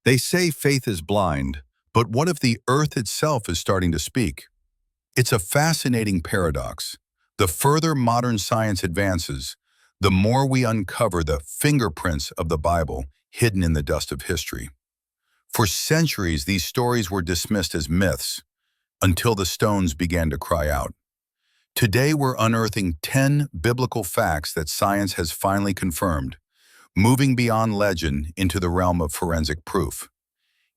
They say faith is blind, but what if the earth itself is starting to speak? It's a fascinating paradox. The further modern science advances, the more we uncover the fingerprints of the Bible hidden in the dust of history. For centuries, these stories were dismissed as myths until the stones began to cry out. Today, we're unearthing 10 biblical facts that science has finally confirmed, moving beyond legend into the realm of forensic proof.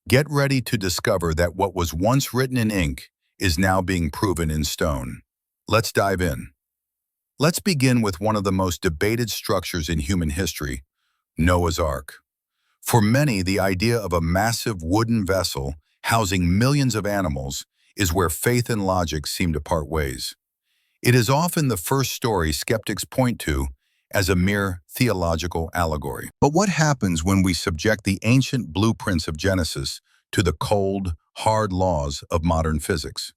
Get ready to discover that what was once written in ink is now being proven in stone. Let's dive in. Let's begin with one of the most debated structures in human history, Noah's Ark. For many, the idea of a massive wooden vessel housing millions of animals is where faith and logic seem to part ways. It is often the first story skeptics point to as a mere theological allegory. But what happens when we subject the ancient blueprints of Genesis to the cold, hard laws of modern physics?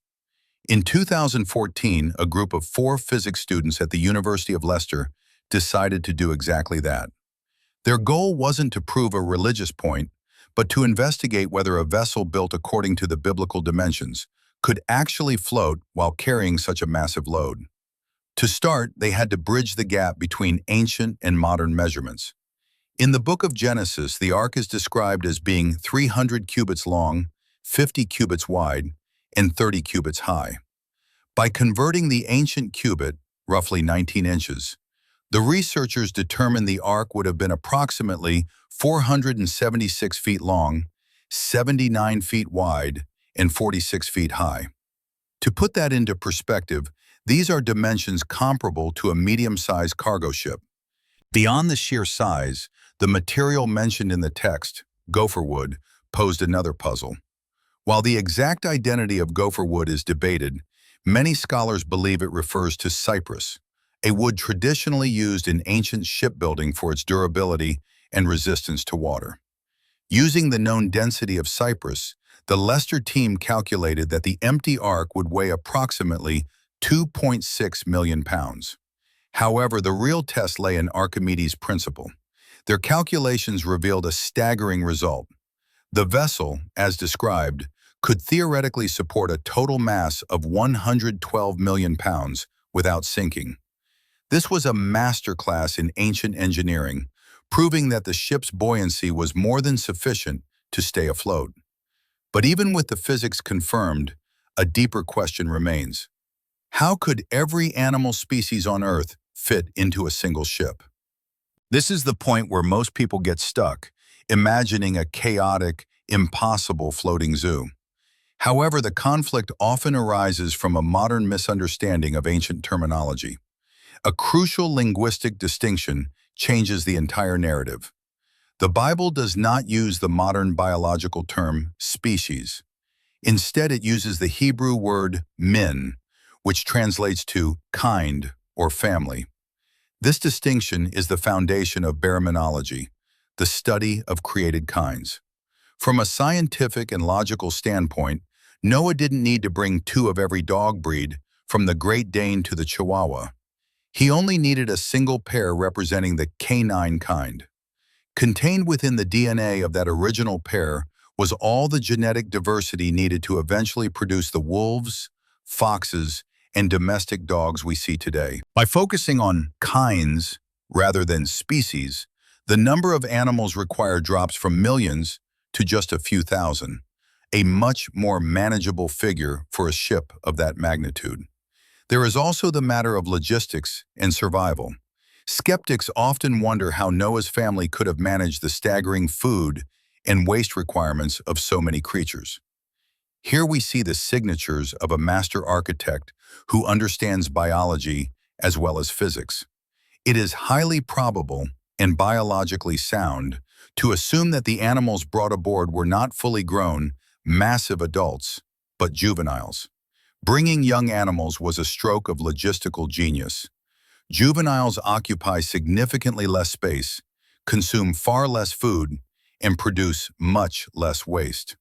In 2014, a group of 4 physics students at the University of Leicester decided to do exactly that. Their goal wasn't to prove a religious point, but to investigate whether a vessel built according to the biblical dimensions could actually float while carrying such a massive load. To start, they had to bridge the gap between ancient and modern measurements. In the book of Genesis, the ark is described as being 300 cubits long, 50 cubits wide, and 30 cubits high. By converting the ancient cubit, roughly 19 inches, the researchers determined the ark would have been approximately 476 feet long, 79 feet wide, and 46 feet high. To put that into perspective, these are dimensions comparable to a medium-sized cargo ship. Beyond the sheer size, the material mentioned in the text, gopher wood, posed another puzzle. While the exact identity of gopher wood is debated, many scholars believe it refers to cypress, a wood traditionally used in ancient shipbuilding for its durability and resistance to water. Using the known density of cypress, the Leicester team calculated that the empty ark would weigh approximately 2.6 million pounds. However, the real test lay in Archimedes' principle. Their calculations revealed a staggering result. The vessel, as described, could theoretically support a total mass of 112 million pounds without sinking. This was a masterclass in ancient engineering, proving that the ship's buoyancy was more than sufficient to stay afloat. But even with the physics confirmed, a deeper question remains. How could every animal species on Earth fit into a single ship? This is the point where most people get stuck, imagining a chaotic, impossible floating zoo. However, the conflict often arises from a modern misunderstanding of ancient terminology. A crucial linguistic distinction changes the entire narrative. The Bible does not use the modern biological term species. Instead, it uses the Hebrew word min, which translates to kind or family. This distinction is the foundation of baraminology, the study of created kinds. From a scientific and logical standpoint, Noah didn't need to bring 2 of every dog breed, from the Great Dane to the Chihuahua. He only needed a single pair representing the canine kind. Contained within the DNA of that original pair was all the genetic diversity needed to eventually produce the wolves, foxes, and domestic dogs we see today. By focusing on kinds rather than species, the number of animals required drops from millions to just a few thousand, a much more manageable figure for a ship of that magnitude. There is also the matter of logistics and survival. Skeptics often wonder how Noah's family could have managed the staggering food and waste requirements of so many creatures. Here we see the signatures of a master architect who understands biology as well as physics. It is highly probable and biologically sound to assume that the animals brought aboard were not fully grown, massive adults, but juveniles. Bringing young animals was a stroke of logistical genius. Juveniles occupy significantly less space, consume far less food, and produce much less waste.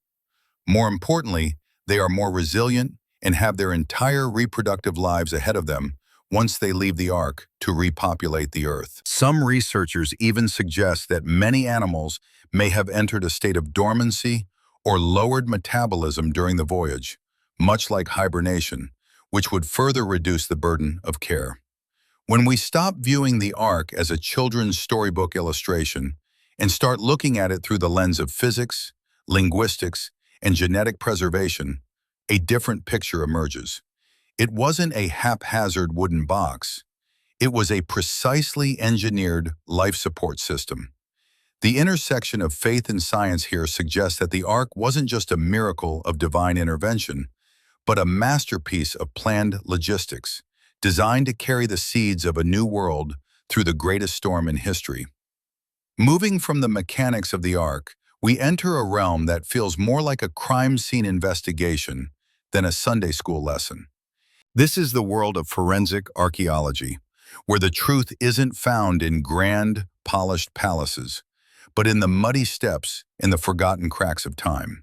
More importantly, they are more resilient and have their entire reproductive lives ahead of them, once they leave the ark to repopulate the earth. Some researchers even suggest that many animals may have entered a state of dormancy or lowered metabolism during the voyage, much like hibernation, which would further reduce the burden of care. When we stop viewing the ark as a children's storybook illustration and start looking at it through the lens of physics, linguistics, and genetic preservation, a different picture emerges. It wasn't a haphazard wooden box. It was a precisely engineered life support system. The intersection of faith and science here suggests that the ark wasn't just a miracle of divine intervention, but a masterpiece of planned logistics, designed to carry the seeds of a new world through the greatest storm in history. Moving from the mechanics of the ark, we enter a realm that feels more like a crime scene investigation than a Sunday school lesson. This is the world of forensic archaeology, where the truth isn't found in grand, polished palaces, but in the muddy steps and the forgotten cracks of time.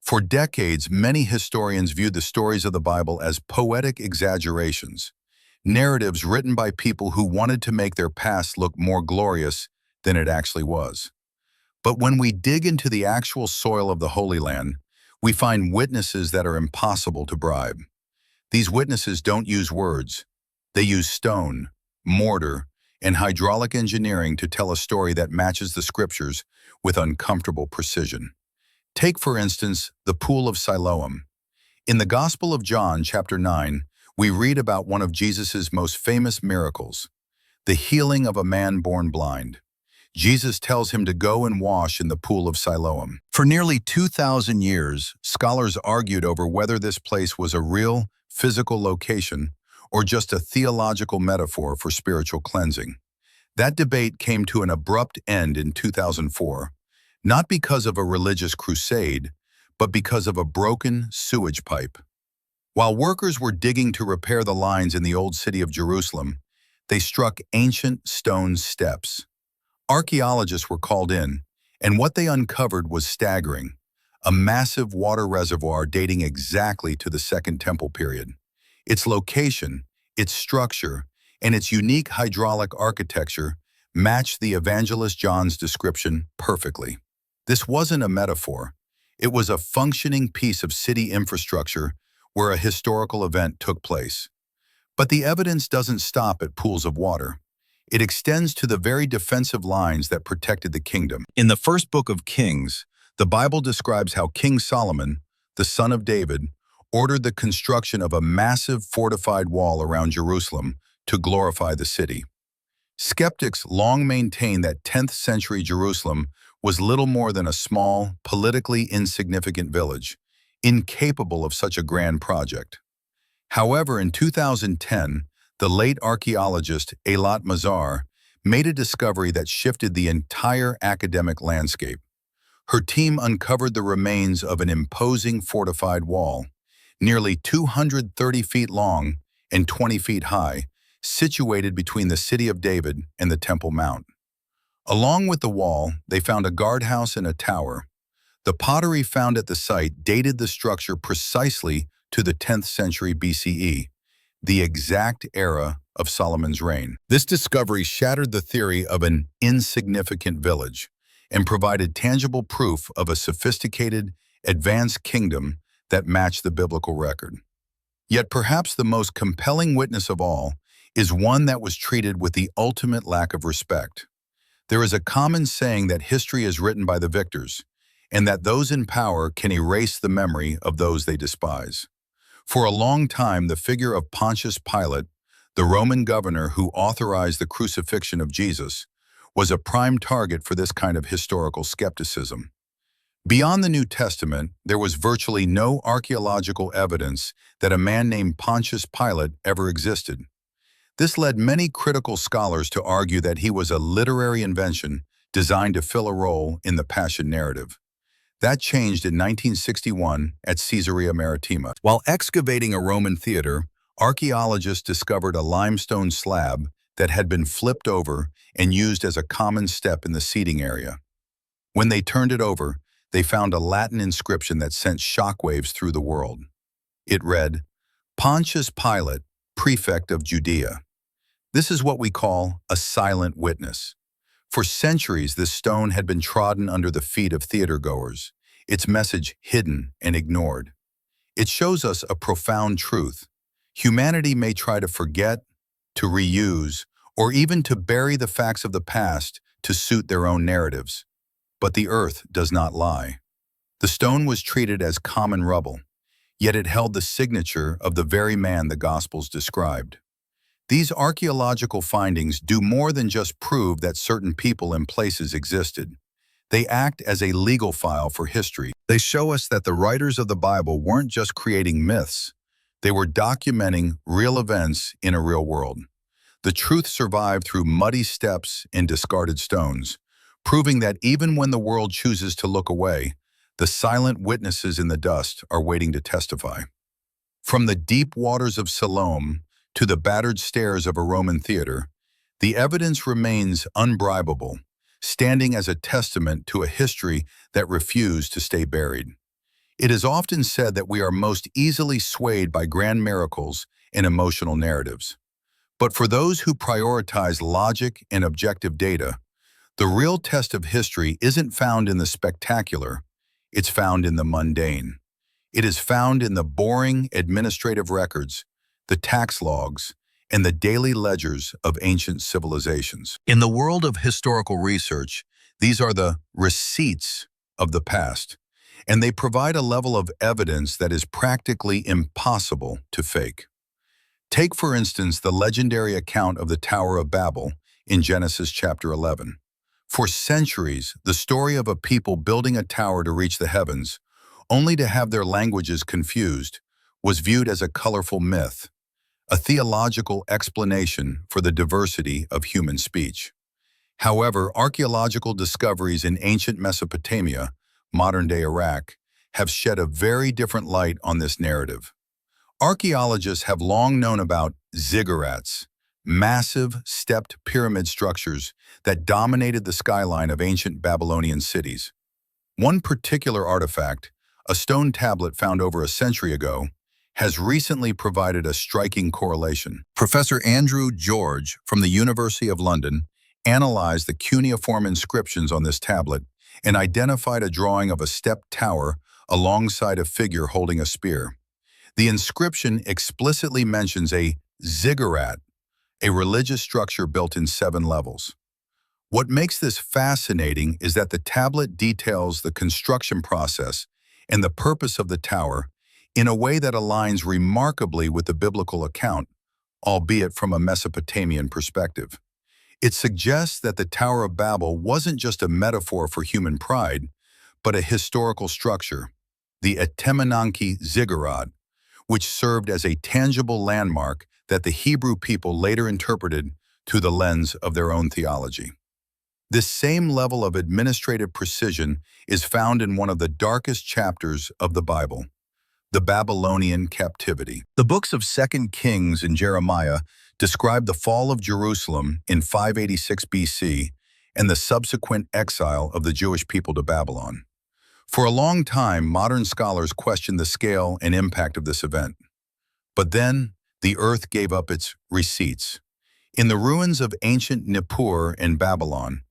For decades, many historians viewed the stories of the Bible as poetic exaggerations, narratives written by people who wanted to make their past look more glorious than it actually was. But when we dig into the actual soil of the Holy Land, we find witnesses that are impossible to bribe. These witnesses don't use words. They use stone, mortar, and hydraulic engineering to tell a story that matches the scriptures with uncomfortable precision. Take, for instance, the Pool of Siloam. In the Gospel of John, chapter 9, we read about one of Jesus' most famous miracles, the healing of a man born blind. Jesus tells him to go and wash in the Pool of Siloam. For nearly 2,000 years, scholars argued over whether this place was a real, physical location or just a theological metaphor for spiritual cleansing. That debate came to an abrupt end in 2004, not because of a religious crusade, but because of a broken sewage pipe. While workers were digging to repair the lines in the old city of Jerusalem, they struck ancient stone steps. Archaeologists were called in, and what they uncovered was staggering: a massive water reservoir dating exactly to the Second Temple period. Its location, its structure, and its unique hydraulic architecture matched the evangelist John's description perfectly. This wasn't a metaphor. It was a functioning piece of city infrastructure where a historical event took place. But the evidence doesn't stop at pools of water. It extends to the very defensive lines that protected the kingdom. In the first book of Kings, the Bible describes how King Solomon, the son of David, ordered the construction of a massive fortified wall around Jerusalem to glorify the city. Skeptics long maintained that 10th century Jerusalem was little more than a small, politically insignificant village, incapable of such a grand project. However, in 2010, the late archaeologist Eilat Mazar made a discovery that shifted the entire academic landscape. Her team uncovered the remains of an imposing fortified wall, nearly 230 feet long and 20 feet high, situated between the city of David and the Temple Mount. Along with the wall, they found a guardhouse and a tower. The pottery found at the site dated the structure precisely to the 10th century BCE, the exact era of Solomon's reign. This discovery shattered the theory of an insignificant village and provided tangible proof of a sophisticated, advanced kingdom that matched the biblical record. Yet perhaps the most compelling witness of all is one that was treated with the ultimate lack of respect. There is a common saying that history is written by the victors, and that those in power can erase the memory of those they despise. For a long time, the figure of Pontius Pilate, the Roman governor who authorized the crucifixion of Jesus, was a prime target for this kind of historical skepticism. Beyond the New Testament, there was virtually no archaeological evidence that a man named Pontius Pilate ever existed. This led many critical scholars to argue that he was a literary invention designed to fill a role in the Passion narrative. That changed in 1961 at Caesarea Maritima. While excavating a Roman theater, archaeologists discovered a limestone slab that had been flipped over and used as a common step in the seating area. When they turned it over, they found a Latin inscription that sent shockwaves through the world. It read, "Pontius Pilate, prefect of Judea. This is what we call a silent witness. For centuries, this stone had been trodden under the feet of theater-goers, its message hidden and ignored. It shows us a profound truth. Humanity may try to forget, to reuse, or even to bury the facts of the past to suit their own narratives. But the earth does not lie. The stone was treated as common rubble, yet it held the signature of the very man the Gospels described. These archaeological findings do more than just prove that certain people and places existed. They act as a legal file for history. They show us that the writers of the Bible weren't just creating myths. They were documenting real events in a real world. The truth survived through muddy steps and discarded stones, proving that even when the world chooses to look away, the silent witnesses in the dust are waiting to testify. From the deep waters of Siloam to the battered stairs of a Roman theater, the evidence remains unbribable, standing as a testament to a history that refused to stay buried. It is often said that we are most easily swayed by grand miracles and emotional narratives. But for those who prioritize logic and objective data, the real test of history isn't found in the spectacular, it's found in the mundane. It is found in the boring administrative records, the tax logs, and the daily ledgers of ancient civilizations. In the world of historical research, these are the receipts of the past, and they provide a level of evidence that is practically impossible to fake. Take, for instance, the legendary account of the Tower of Babel in Genesis chapter 11. For centuries, the story of a people building a tower to reach the heavens, only to have their languages confused, was viewed as a colorful myth, a theological explanation for the diversity of human speech. However, archaeological discoveries in ancient Mesopotamia, modern-day Iraq, have shed a very different light on this narrative. Archaeologists have long known about ziggurats, massive stepped pyramid structures that dominated the skyline of ancient Babylonian cities. One particular artifact, a stone tablet found over a century ago, has recently provided a striking correlation. Professor Andrew George from the University of London analyzed the cuneiform inscriptions on this tablet and identified a drawing of a stepped tower alongside a figure holding a spear. The inscription explicitly mentions a ziggurat, a religious structure built in 7 levels. What makes this fascinating is that the tablet details the construction process and the purpose of the tower in a way that aligns remarkably with the biblical account, albeit from a Mesopotamian perspective. It suggests that the Tower of Babel wasn't just a metaphor for human pride, but a historical structure, the Etemenanke Ziggurat, which served as a tangible landmark that the Hebrew people later interpreted through the lens of their own theology. This same level of administrative precision is found in one of the darkest chapters of the Bible, the Babylonian captivity. The books of 2 Kings and Jeremiah describe the fall of Jerusalem in 586 BC and the subsequent exile of the Jewish people to Babylon. For a long time, modern scholars questioned the scale and impact of this event. But then, the earth gave up its receipts. In the ruins of ancient Nippur in Babylon,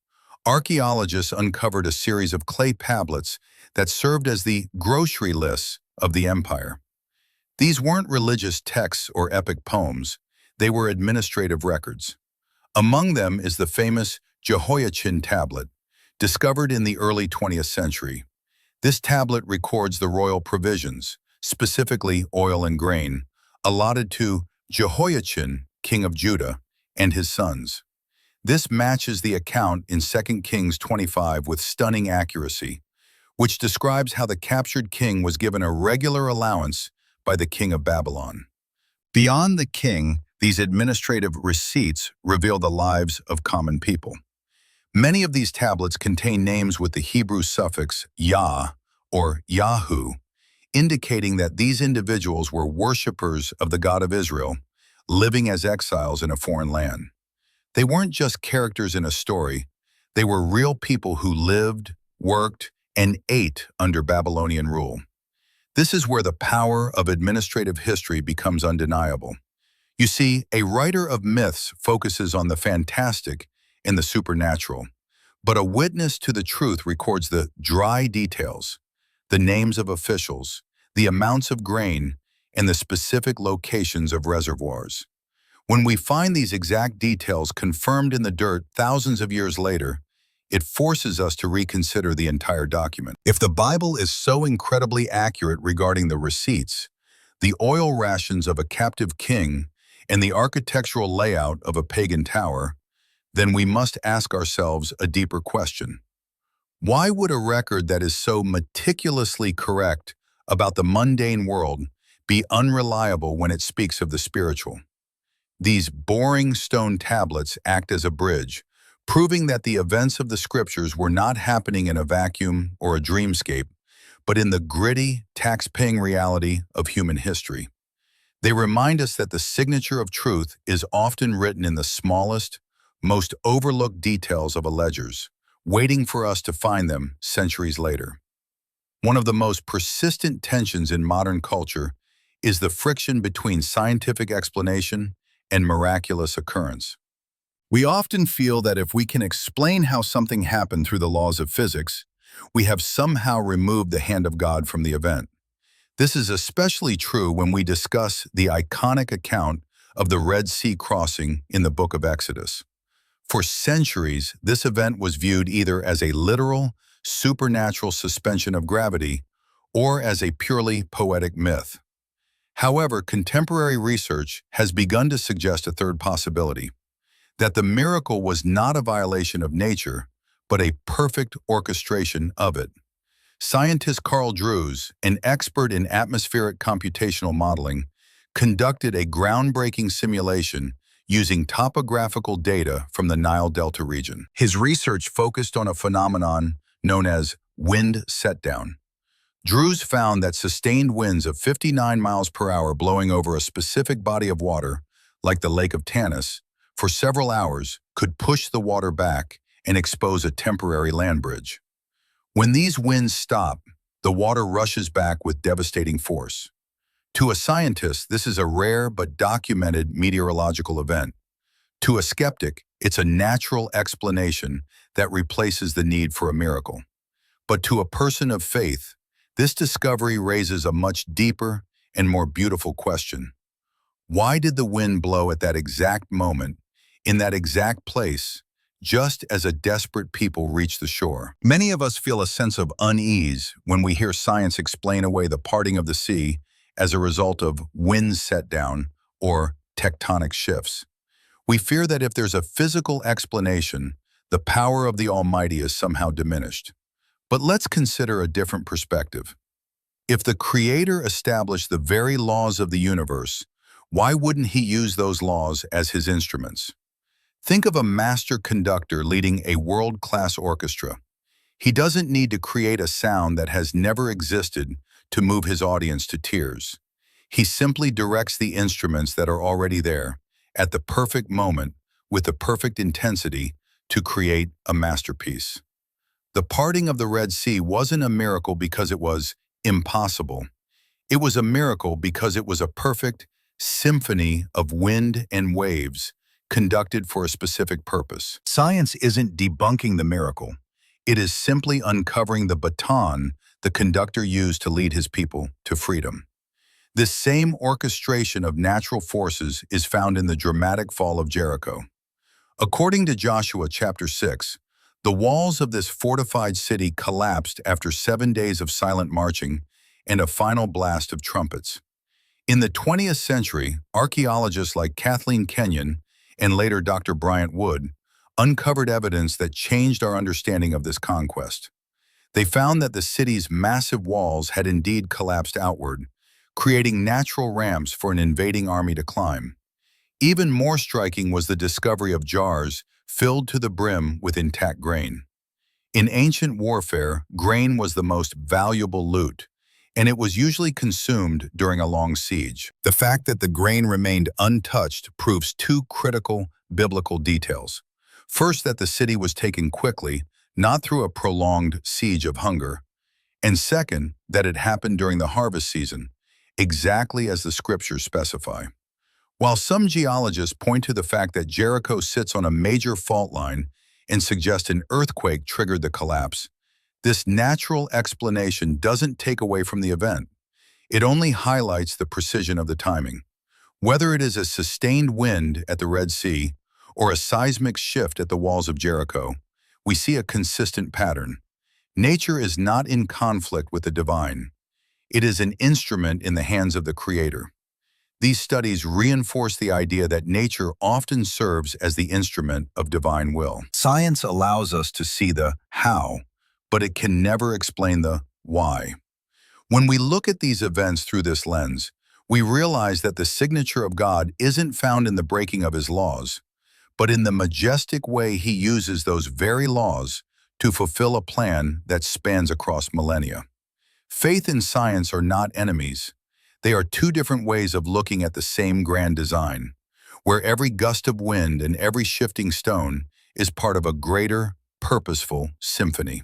archaeologists uncovered a series of clay tablets that served as the grocery lists of the empire. These weren't religious texts or epic poems, they were administrative records. Among them is the famous Jehoiachin tablet, discovered in the early 20th century. This tablet records the royal provisions, specifically oil and grain, allotted to Jehoiachin, king of Judah, and his sons. This matches the account in 2 Kings 25 with stunning accuracy, which describes how the captured king was given a regular allowance by the king of Babylon. Beyond the king, these administrative receipts reveal the lives of common people. Many of these tablets contain names with the Hebrew suffix Yah or Yahu, indicating that these individuals were worshippers of the God of Israel, living as exiles in a foreign land. They weren't just characters in a story, they were real people who lived, worked, and ate under Babylonian rule. This is where the power of administrative history becomes undeniable. You see, a writer of myths focuses on the fantastic and the supernatural, but a witness to the truth records the dry details, the names of officials, the amounts of grain, and the specific locations of reservoirs. When we find these exact details confirmed in the dirt thousands of years later, it forces us to reconsider the entire document. If the Bible is so incredibly accurate regarding the receipts, the oil rations of a captive king, and the architectural layout of a pagan tower, then we must ask ourselves a deeper question. Why would a record that is so meticulously correct about the mundane world be unreliable when it speaks of the spiritual? These boring stone tablets act as a bridge, proving that the events of the scriptures were not happening in a vacuum or a dreamscape, but in the gritty, tax-paying reality of human history. They remind us that the signature of truth is often written in the smallest, most overlooked details of a ledgers, waiting for us to find them centuries later. One of the most persistent tensions in modern culture is the friction between scientific explanation and miraculous occurrence. We often feel that if we can explain how something happened through the laws of physics, we have somehow removed the hand of God from the event. This is especially true when we discuss the iconic account of the Red Sea crossing in the book of Exodus. For centuries, this event was viewed either as a literal, supernatural suspension of gravity or as a purely poetic myth. However, contemporary research has begun to suggest a third possibility, that the miracle was not a violation of nature, but a perfect orchestration of it. Scientist Carl Drews, an expert in atmospheric computational modeling, conducted a groundbreaking simulation using topographical data from the Nile Delta region. His research focused on a phenomenon known as wind setdown. Drews found that sustained winds of 59 miles per hour blowing over a specific body of water, like the Lake of Tanis, for several hours could push the water back and expose a temporary land bridge. When these winds stop, the water rushes back with devastating force. To a scientist, this is a rare but documented meteorological event. To a skeptic, it's a natural explanation that replaces the need for a miracle. But to a person of faith, this discovery raises a much deeper and more beautiful question. Why did the wind blow at that exact moment, in that exact place, just as a desperate people reached the shore? Many of us feel a sense of unease when we hear science explain away the parting of the sea as a result of wind setdown or tectonic shifts. We fear that if there's a physical explanation, the power of the Almighty is somehow diminished. But let's consider a different perspective. If the Creator established the very laws of the universe, why wouldn't He use those laws as His instruments? Think of a master conductor leading a world-class orchestra. He doesn't need to create a sound that has never existed to move his audience to tears. He simply directs the instruments that are already there, at the perfect moment, with the perfect intensity, to create a masterpiece. The parting of the Red Sea wasn't a miracle because it was impossible. It was a miracle because it was a perfect symphony of wind and waves conducted for a specific purpose. Science isn't debunking the miracle. It is simply uncovering the baton the conductor used to lead his people to freedom. This same orchestration of natural forces is found in the dramatic fall of Jericho. According to Joshua chapter 6, the walls of this fortified city collapsed after 7 days of silent marching and a final blast of trumpets. In the 20th century, archaeologists like Kathleen Kenyon and later Dr. Bryant Wood uncovered evidence that changed our understanding of this conquest. They found that the city's massive walls had indeed collapsed outward, creating natural ramps for an invading army to climb. Even more striking was the discovery of jars filled to the brim with intact grain. In ancient warfare, grain was the most valuable loot, and it was usually consumed during a long siege. The fact that the grain remained untouched proves two critical biblical details. First, that the city was taken quickly, not through a prolonged siege of hunger. And second, that it happened during the harvest season, exactly as the scriptures specify. While some geologists point to the fact that Jericho sits on a major fault line and suggest an earthquake triggered the collapse, this natural explanation doesn't take away from the event. It only highlights the precision of the timing. Whether it is a sustained wind at the Red Sea or a seismic shift at the walls of Jericho, we see a consistent pattern. Nature is not in conflict with the divine. It is an instrument in the hands of the Creator. These studies reinforce the idea that nature often serves as the instrument of divine will. Science allows us to see the how, but it can never explain the why. When we look at these events through this lens, we realize that the signature of God isn't found in the breaking of His laws, but in the majestic way He uses those very laws to fulfill a plan that spans across millennia. Faith and science are not enemies. They are two different ways of looking at the same grand design, where every gust of wind and every shifting stone is part of a greater, purposeful symphony.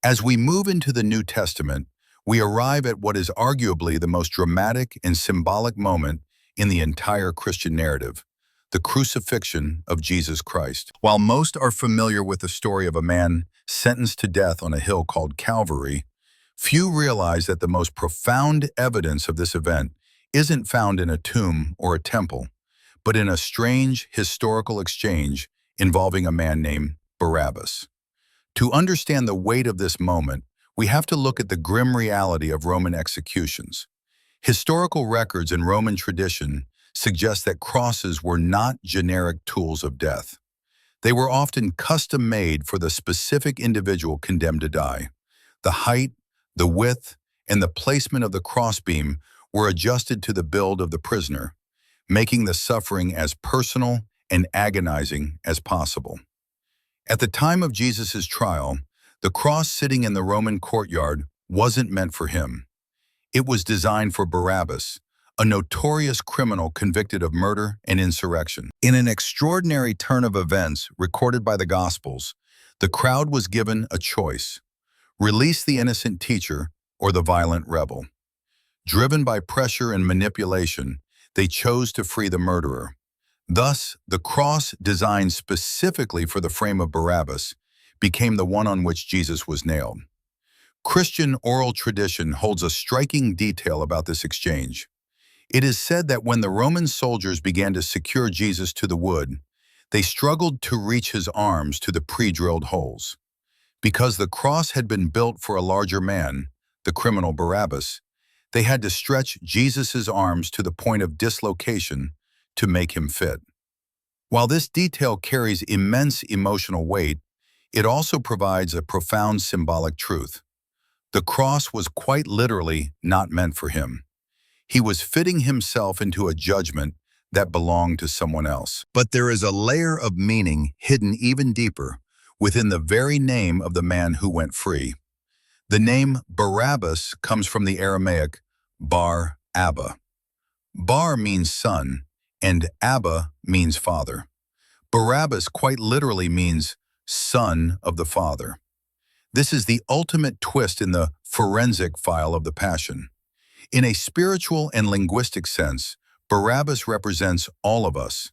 As we move into the New Testament, we arrive at what is arguably the most dramatic and symbolic moment in the entire Christian narrative, the crucifixion of Jesus Christ. While most are familiar with the story of a man sentenced to death on a hill called Calvary, few realize that the most profound evidence of this event isn't found in a tomb or a temple, but in a strange historical exchange involving a man named Barabbas. To understand the weight of this moment, we have to look at the grim reality of Roman executions. Historical records and Roman tradition suggest that crosses were not generic tools of death. They were often custom-made for the specific individual condemned to die. The height, the width, and the placement of the crossbeam were adjusted to the build of the prisoner, making the suffering as personal and agonizing as possible. At the time of Jesus' trial, the cross sitting in the Roman courtyard wasn't meant for him. It was designed for Barabbas, a notorious criminal convicted of murder and insurrection. In an extraordinary turn of events recorded by the Gospels, the crowd was given a choice: release the innocent teacher or the violent rebel. Driven by pressure and manipulation, they chose to free the murderer. Thus, the cross, designed specifically for the frame of Barabbas, became the one on which Jesus was nailed. Christian oral tradition holds a striking detail about this exchange. It is said that when the Roman soldiers began to secure Jesus to the wood, they struggled to reach his arms to the pre-drilled holes. Because the cross had been built for a larger man, the criminal Barabbas, they had to stretch Jesus' arms to the point of dislocation to make him fit. While this detail carries immense emotional weight, it also provides a profound symbolic truth. The cross was quite literally not meant for him. He was fitting himself into a judgment that belonged to someone else. But there is a layer of meaning hidden even deeper within the very name of the man who went free. The name Barabbas comes from the Aramaic Bar Abba. Bar means son, and Abba means father. Barabbas quite literally means son of the Father. This is the ultimate twist in the forensic file of the Passion. In a spiritual and linguistic sense, Barabbas represents all of us.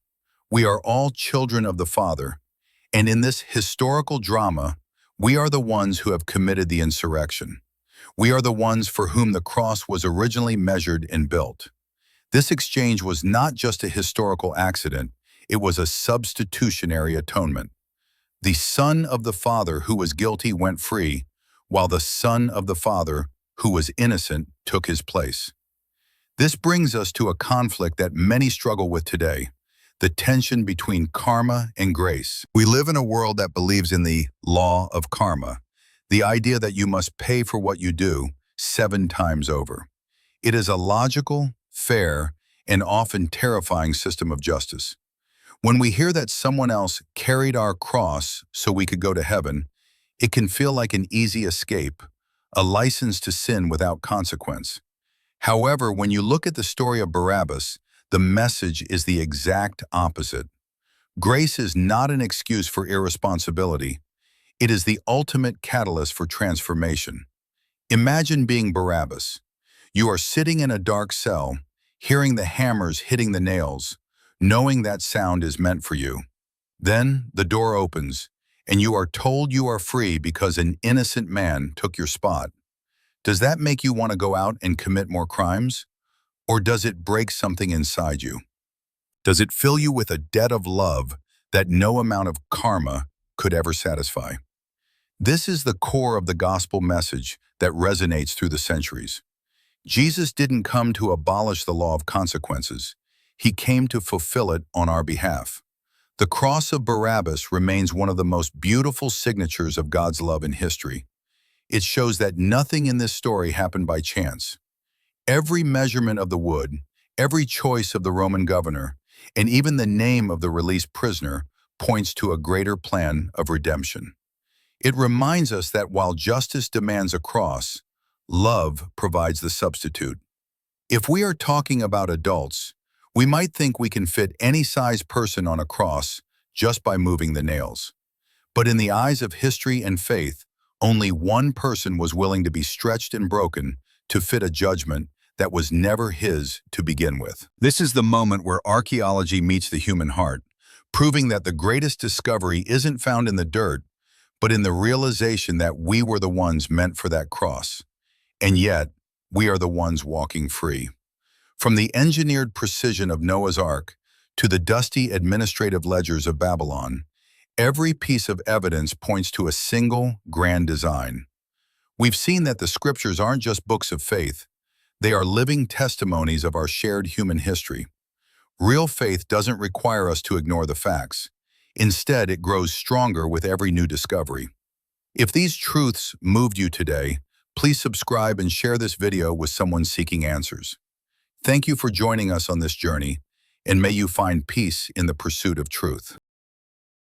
We are all children of the Father, and in this historical drama, we are the ones who have committed the insurrection. We are the ones for whom the cross was originally measured and built. This exchange was not just a historical accident, it was a substitutionary atonement. The Son of the Father who was guilty went free, while the Son of the Father who was innocent took his place. This brings us to a conflict that many struggle with today: the tension between karma and grace. We live in a world that believes in the law of karma, the idea that you must pay for what you do 7 times over. It is a logical, fair, and often terrifying system of justice. When we hear that someone else carried our cross so we could go to heaven, it can feel like an easy escape, a license to sin without consequence. However, when you look at the story of Barabbas, the message is the exact opposite. Grace is not an excuse for irresponsibility. It is the ultimate catalyst for transformation. Imagine being Barabbas. You are sitting in a dark cell, hearing the hammers hitting the nails, knowing that sound is meant for you. Then the door opens, and you are told you are free because an innocent man took your spot. Does that make you want to go out and commit more crimes? Or does it break something inside you? Does it fill you with a debt of love that no amount of karma could ever satisfy? This is the core of the gospel message that resonates through the centuries. Jesus didn't come to abolish the law of consequences. He came to fulfill it on our behalf. The Cross of Barabbas remains one of the most beautiful signatures of God's love in history. It shows that nothing in this story happened by chance. Every measurement of the wood, every choice of the Roman governor, and even the name of the released prisoner points to a greater plan of redemption. It reminds us that while justice demands a cross, love provides the substitute. If we are talking about adults, we might think we can fit any size person on a cross just by moving the nails. But in the eyes of history and faith, only one person was willing to be stretched and broken to fit a judgment that was never his to begin with. This is the moment where archaeology meets the human heart, proving that the greatest discovery isn't found in the dirt, but in the realization that we were the ones meant for that cross. And yet, we are the ones walking free. From the engineered precision of Noah's Ark to the dusty administrative ledgers of Babylon, every piece of evidence points to a single grand design. We've seen that the scriptures aren't just books of faith. They are living testimonies of our shared human history. Real faith doesn't require us to ignore the facts. Instead, it grows stronger with every new discovery. If these truths moved you today, please subscribe and share this video with someone seeking answers. Thank you for joining us on this journey, and may you find peace in the pursuit of truth.